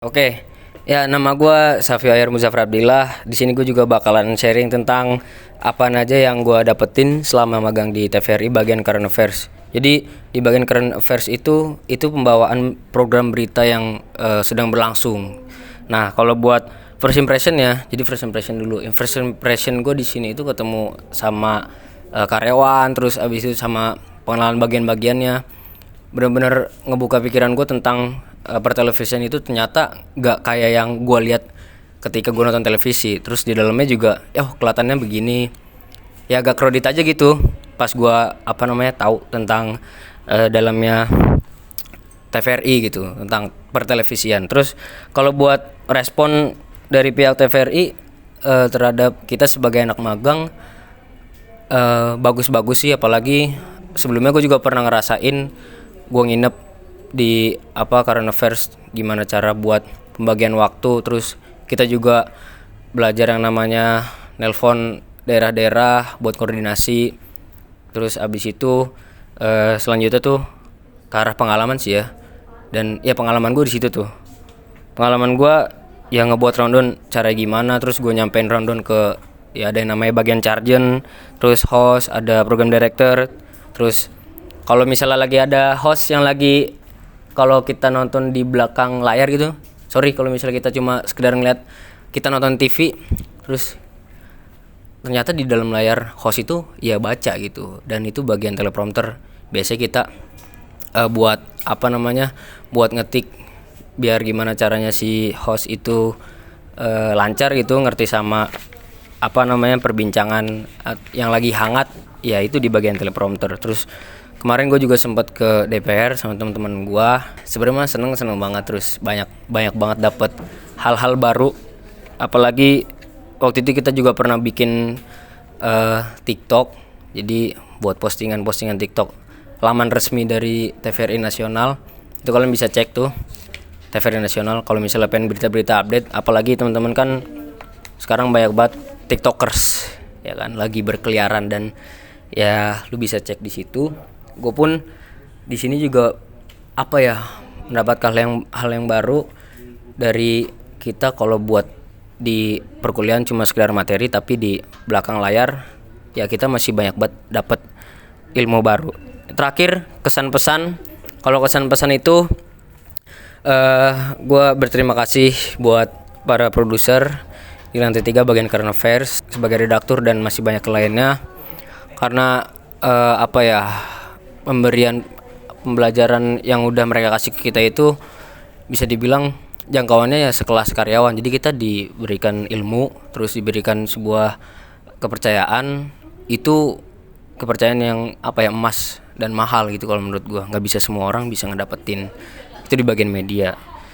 Oke, ya nama gue Safiyahir Muzaffar Abdillah. Di sini gue juga bakalan sharing tentang apa aja yang gue dapetin selama magang di TVRI bagian current affairs. Jadi di bagian current affairs itu pembawaan program berita yang sedang berlangsung. Nah, kalau buat first impression ya, jadi first impression dulu. First impression gue di sini itu ketemu sama karyawan, terus abis itu sama pengenalan bagian-bagiannya. Bener-bener ngebuka pikiran gue tentang pertelevisian itu ternyata gak kayak yang gue lihat ketika gue nonton televisi. Terus di dalamnya juga, kelihatannya begini, ya agak kredit aja gitu. Pas gue tahu tentang dalamnya TVRI gitu, tentang pertelevisian. Terus kalau buat respon dari pihak TVRI terhadap kita sebagai anak magang, bagus-bagus sih. Apalagi sebelumnya gue juga pernah ngerasain gue nginep di current affairs, gimana cara buat pembagian waktu. Terus kita juga belajar yang namanya nelpon daerah-daerah buat koordinasi. Terus abis itu selanjutnya tuh ke arah pengalaman sih ya. Dan ya pengalaman gue di situ tuh, pengalaman gue yang ngebuat rundown cara gimana. Terus gue nyampein rundown ke ya ada yang namanya bagian chargen, terus host, ada program director. Terus kalau misalnya lagi ada host yang lagi, kalau kita nonton di belakang layar gitu, kalau misalnya kita cuma sekedar ngeliat kita nonton TV, terus ternyata di dalam layar host itu ya baca gitu, dan itu bagian teleprompter. Biasanya kita buat buat ngetik biar gimana caranya si host itu lancar gitu, ngerti sama perbincangan yang lagi hangat, ya itu di bagian teleprompter. Terus kemarin gue juga sempat ke DPR sama teman-teman gue. Sebenarnya seneng banget, terus banyak banget dapet hal-hal baru. Apalagi waktu itu kita juga pernah bikin TikTok. Jadi buat postingan TikTok laman resmi dari TVRI Nasional. Itu kalian bisa cek tuh TVRI Nasional kalau misalnya pengen berita-berita update. Apalagi teman-teman kan sekarang banyak banget TikTokers ya kan, lagi berkeliaran, dan ya lu bisa cek di situ. Gue pun di sini juga mendapatkan hal yang baru dari kita. Kalau buat di perkuliahan cuma sekedar materi, tapi di belakang layar ya kita masih banyak banget dapat ilmu baru. Terakhir kesan pesan, kalau kesan pesan itu gue berterima kasih buat para produser di lantai 3 bagian current affairs sebagai redaktur dan masih banyak lainnya, karena pemberian pembelajaran yang udah mereka kasih ke kita itu bisa dibilang jangkauannya ya sekelas karyawan. Jadi kita diberikan ilmu, terus diberikan sebuah kepercayaan. Itu kepercayaan yang emas dan mahal gitu kalau menurut gua. Nggak bisa semua orang bisa ngedapetin itu di bagian media.